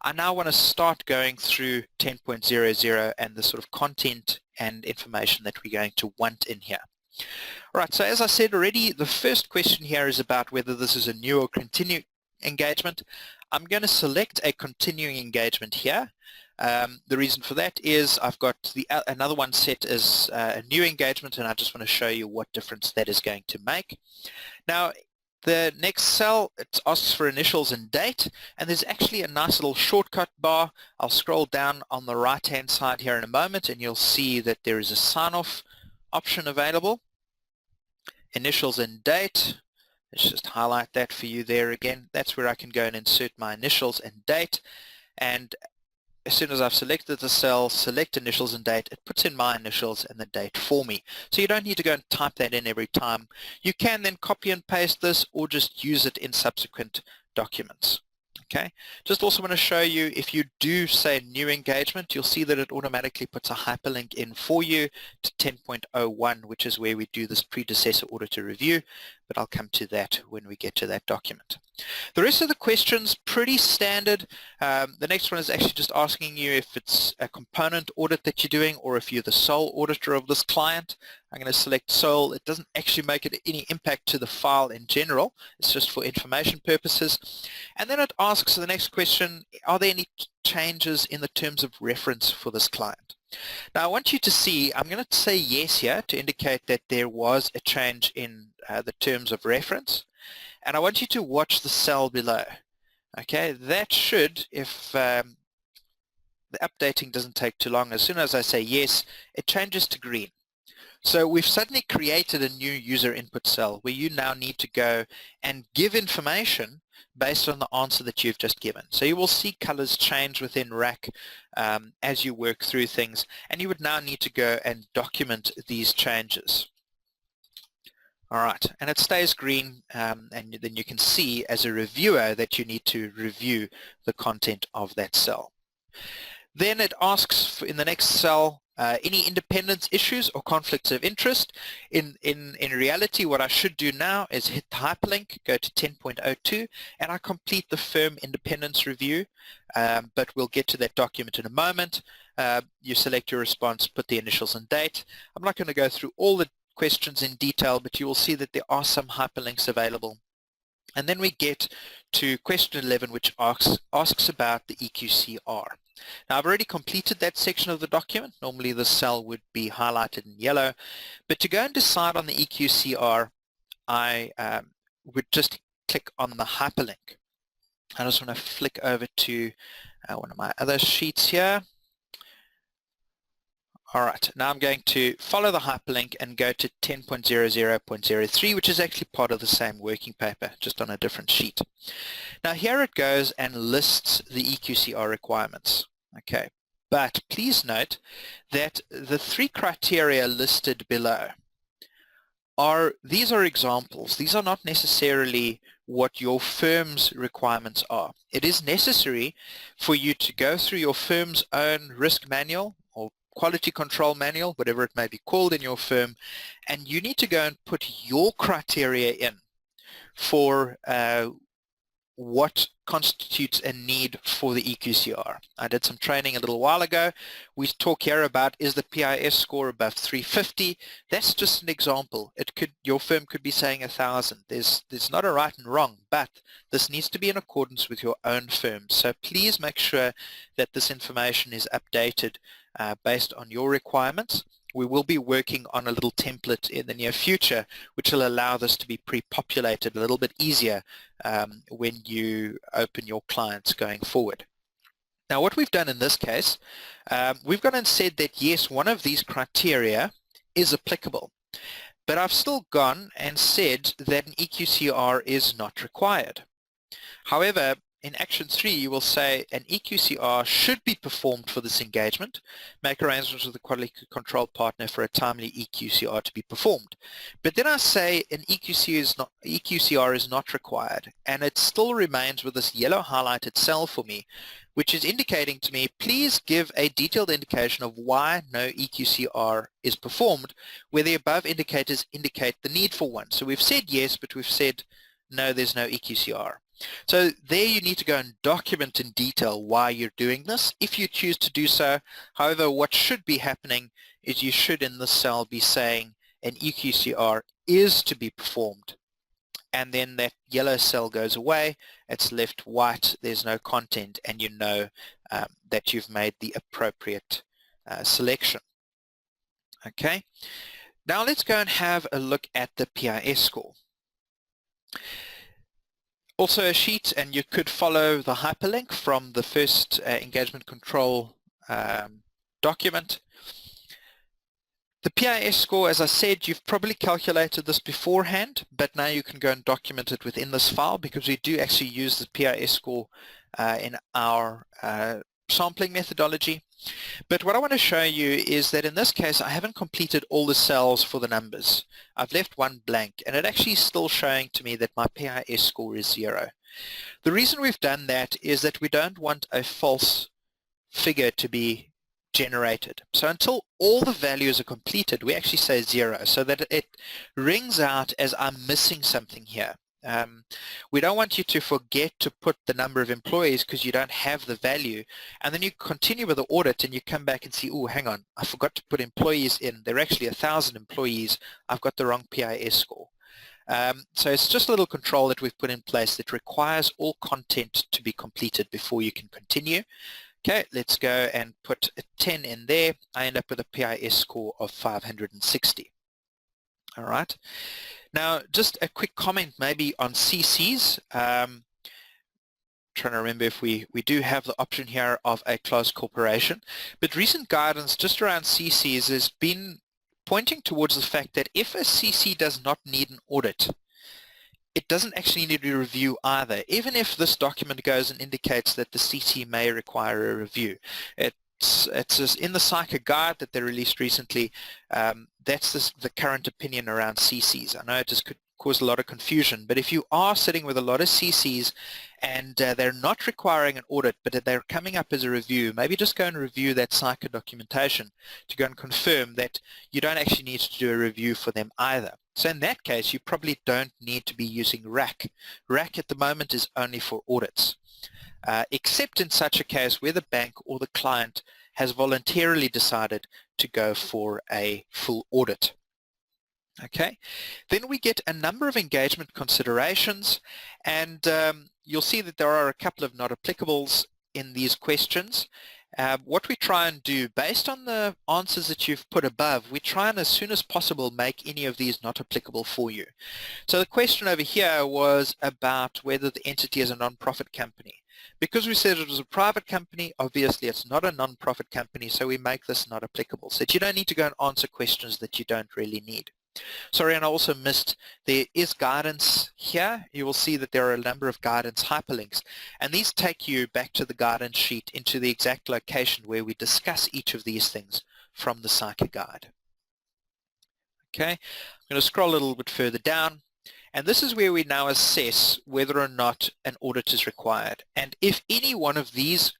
I now want to start going through 10.00 and the sort of content and information that we're going to want in here. All right, so as I said already, the first question here is about whether this is a new or continuing engagement. I'm going to select a continuing engagement here. The reason for that is I've got another one set as a new engagement, and I just want to show you what difference that is going to make. Now, the next cell, it asks for initials and date, and there's actually a nice little shortcut bar. I'll scroll down on the right-hand side here in a moment, and you'll see that there is a sign-off option available. Initials and date. Let's just highlight that for you there again. That's where I can go and insert my initials and date, and as soon as I've selected the cell, select initials and date, it puts in my initials and the date for me. So you don't need to go and type that in every time. You can then copy and paste this or just use it in subsequent documents. Okay. Just also want to show you, if you do say new engagement, you'll see that it automatically puts a hyperlink in for you to 10.01, which is where we do this predecessor auditor review, but I'll come to that when we get to that document. The rest of the questions, pretty standard. The next one is actually just asking you if it's a component audit that you're doing or if you're the sole auditor of this client. I'm going to select sole. It doesn't actually make any impact to the file in general. It's just for information purposes. And then it asks the next question, are there any changes in the terms of reference for this client? Now I want you to see, I'm going to say yes here to indicate that there was a change in the terms of reference. And I want you to watch the cell below. Okay, that should, if the updating doesn't take too long, as soon as I say yes, it changes to green. So we've suddenly created a new user input cell where you now need to go and give information based on the answer that you've just given. So you will see colors change within RAC as you work through things, and you would now need to go and document these changes. All right, and it stays green, and then you can see as a reviewer that you need to review the content of that cell. Then it asks in the next cell, any independence issues or conflicts of interest. In reality, what I should do now is hit the hyperlink, go to 10.02, and I complete the firm independence review, but we'll get to that document in a moment. You select your response, put the initials and date. I'm not going to go through all the questions in detail, but you will see that there are some hyperlinks available. And then we get to question 11, which asks about the EQCR. Now I've already completed that section of the document. Normally the cell would be highlighted in yellow, but to go and decide on the EQCR, I would just click on the hyperlink. I just want to flick over to one of my other sheets here. All right, now I'm going to follow the hyperlink and go to 10.00.03, which is actually part of the same working paper, just on a different sheet. Now here it goes and lists the EQCR requirements. Okay, but please note that the three criteria listed below these are examples. These are not necessarily what your firm's requirements are. It is necessary for you to go through your firm's own risk manual or quality control manual, whatever it may be called in your firm, and you need to go and put your criteria in for what constitutes a need for the EQCR. I did some training a little while ago. We talk here about, is the PIS score above 350? That's just an example. Your firm could be saying 1,000. There's not a right and wrong, but this needs to be in accordance with your own firm. So please make sure that this information is updated based on your requirements. We will be working on a little template in the near future which will allow this to be pre-populated a little bit easier when you open your clients going forward. Now what we've done in this case, we've gone and said that yes, one of these criteria is applicable, but I've still gone and said that an EQCR is not required. However, in Action 3, you will say an EQCR should be performed for this engagement. Make arrangements with the quality control partner for a timely EQCR to be performed. But then I say an EQCR is not required, and it still remains with this yellow highlighted cell for me, which is indicating to me, please give a detailed indication of why no EQCR is performed, where the above indicators indicate the need for one. So we've said yes, but we've said no, there's no EQCR. So there you need to go and document in detail why you're doing this, if you choose to do so. However, what should be happening is you should in this cell be saying an EQCR is to be performed. And then that yellow cell goes away, it's left white, there's no content, and you know that you've made the appropriate selection. Okay, now let's go and have a look at the PIS score. Also a sheet, and you could follow the hyperlink from the first engagement control document. The PIS score, as I said, you've probably calculated this beforehand, but now you can go and document it within this file, because we do actually use the PIS score in our sampling methodology. But what I want to show you is that in this case I haven't completed all the cells for the numbers. I've left one blank, and it actually is still showing to me that my PIS score is 0. The reason we've done that is that we don't want a false figure to be generated. So until all the values are completed, we actually say 0, so that it rings out as I'm missing something here. We don't want you to forget to put the number of employees because you don't have the value, and then you continue with the audit and you come back and see, oh, hang on, I forgot to put employees in. There are actually 1,000 employees. I've got the wrong PIS score. So it's just a little control that we've put in place that requires all content to be completed before you can continue. Okay, let's go and put a 10 in there. I end up with a PIS score of 560. All right. Now, just a quick comment maybe on CCs. Trying to remember if we do have the option here of a closed corporation. But recent guidance just around CCs has been pointing towards the fact that if a CC does not need an audit, it doesn't actually need a review either, even if this document goes and indicates that the CC may require a review. It's in the CICA guide that they released recently. That's the current opinion around CCs. I know it just could cause a lot of confusion, but if you are sitting with a lot of CCs and they're not requiring an audit, but they're coming up as a review, maybe just go and review that CICA documentation to go and confirm that you don't actually need to do a review for them either. So in that case, you probably don't need to be using RAC. RAC at the moment is only for audits. Except in such a case where the bank or the client has voluntarily decided to go for a full audit. Okay, then we get a number of engagement considerations, and you'll see that there are a couple of not applicables in these questions. What we try and do, based on the answers that you've put above, we try and as soon as possible make any of these not applicable for you. So the question over here was about whether the entity is a non-profit company. Because we said it was a private company, obviously it's not a non-profit company, so we make this not applicable. So that you don't need to go and answer questions that you don't really need. Sorry, and I also missed, there is guidance here. You will see that there are a number of guidance hyperlinks, and these take you back to the guidance sheet into the exact location where we discuss each of these things from the CICA guide. Okay, I'm going to scroll a little bit further down, and this is where we now assess whether or not an audit is required. And if any one of these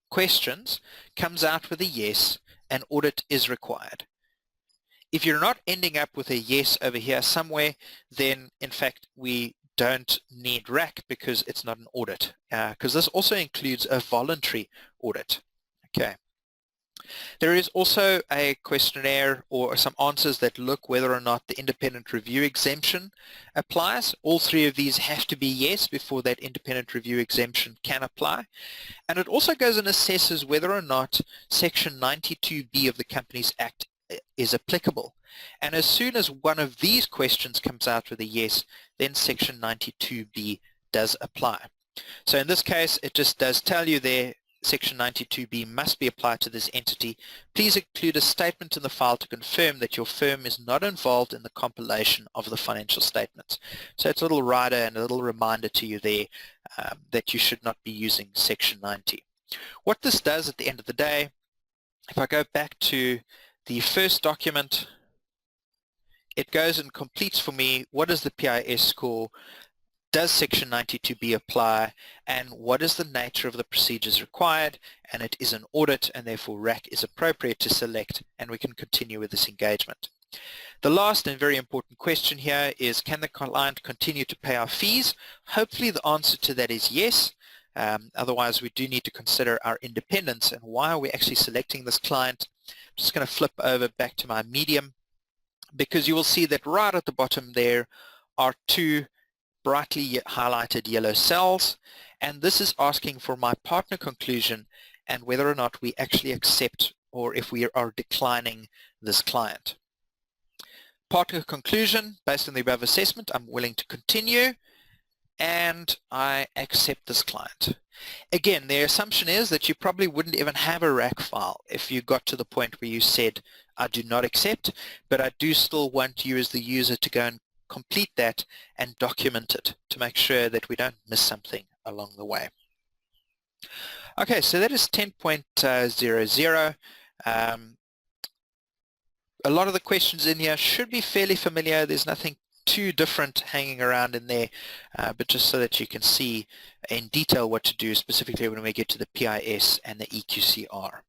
questions comes out with a yes, an audit is required. If you're not ending up with a yes over here somewhere, then in fact we don't need RAC because it's not an audit, because this also includes a voluntary audit. Okay. There is also a questionnaire or some answers that look whether or not the independent review exemption applies. All three of these have to be yes before that independent review exemption can apply. And it also goes and assesses whether or not Section 92B of the Companies Act is applicable. And as soon as one of these questions comes out with a yes, then Section 92B does apply. So in this case, it just does tell you there, Section 92B must be applied to this entity. Please include a statement in the file to confirm that your firm is not involved in the compilation of the financial statements. So it's a little rider and a little reminder to you there that you should not be using Section 90. What this does at the end of the day, if I go back to the first document, it goes and completes for me what is the PIS score, does Section 92B apply, and what is the nature of the procedures required, and it is an audit and therefore RAC is appropriate to select, and we can continue with this engagement. The last and very important question here is, can the client continue to pay our fees? Hopefully the answer to that is yes. Otherwise we do need to consider our independence and why are we actually selecting this client. I'm just going to flip over back to my medium, because you will see that right at the bottom there are two brightly highlighted yellow cells, and this is asking for my partner conclusion and whether or not we actually accept or if we are declining this client. Partner conclusion, based on the above assessment, I'm willing to continue and I accept this client. Again, the assumption is that you probably wouldn't even have a RAC file if you got to the point where you said, I do not accept, but I do still want you as the user to go and complete that and document it to make sure that we don't miss something along the way. Okay, so that is 10.00. A lot of the questions in here should be fairly familiar. There's nothing too different hanging around in there, but just so that you can see in detail what to do specifically when we get to the PIS and the EQCR.